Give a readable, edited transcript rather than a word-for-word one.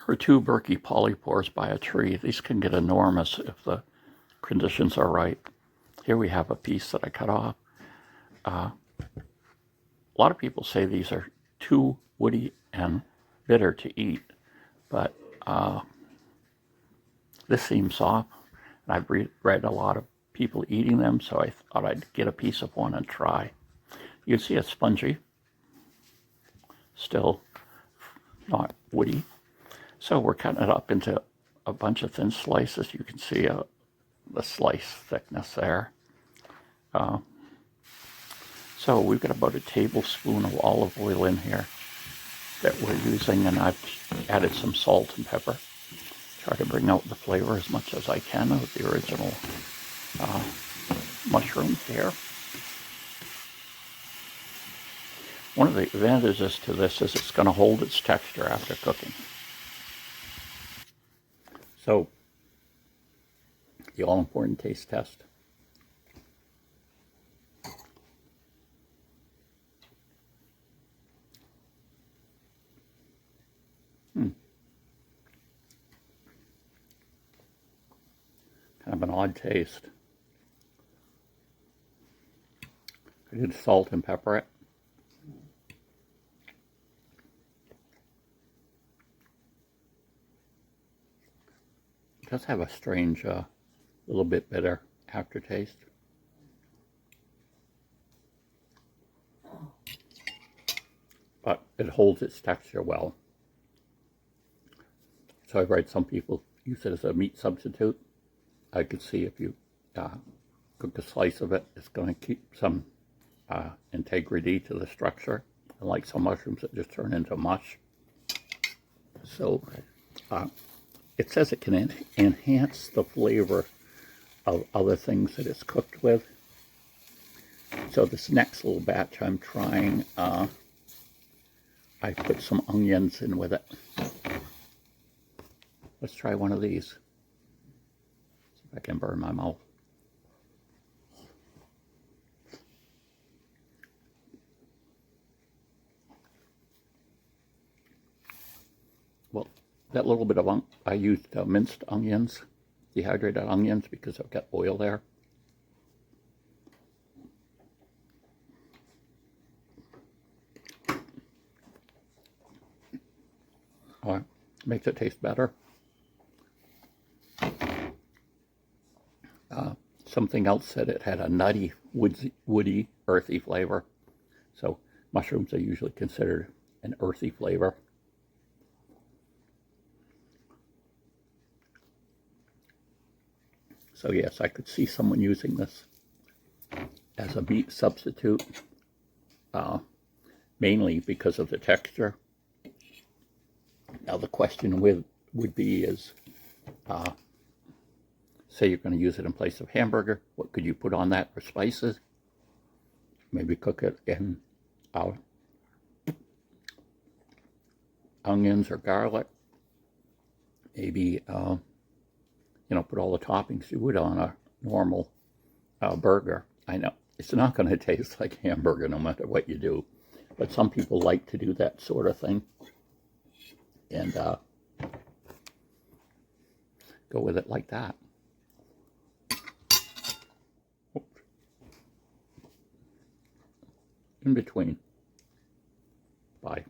or 2 Berkeley Polypores by a tree. These can get enormous if the conditions are right. Here we have a piece that I cut off. A lot of people say these are too woody and bitter to eat, but this seems soft. And I've read a lot of people eating them, so I thought I'd get a piece of one and try. You can see it's spongy, still not woody. So we're cutting it up into a bunch of thin slices. You can see the slice thickness there. So we've got about a tablespoon of olive oil in here that we're using, and I've added some salt and pepper. Try to bring out the flavor as much as I can of the original mushrooms here. One of the advantages to this is it's going to hold its texture after cooking. So, the all-important taste test. Kind of an odd taste. I did salt and pepper it. It does have a strange, little bit bitter aftertaste. But it holds its texture well. So I've read some people use it as a meat substitute. I could see if you cook a slice of it, it's going to keep some integrity to the structure. Unlike some mushrooms that just turn into mush. So it says it can enhance the flavor of other things that it's cooked with. So this next little batch I'm trying, I put some onions in with it. Let's try one of these. See if I can burn my mouth. Well, that little bit of I used minced onions, dehydrated onions, because I've got oil there. Makes it taste better. Something else said it had a nutty, woody, earthy flavor. So mushrooms are usually considered an earthy flavor. So yes, I could see someone using this as a meat substitute, mainly because of the texture. Now the question would be is, say you're going to use it in place of hamburger, what could you put on that for spices? Maybe cook it in onions or garlic. Maybe, put all the toppings you would on a normal burger. I know it's not going to taste like hamburger no matter what you do, but some people like to do that sort of thing. And go with it like that. In between. Bye.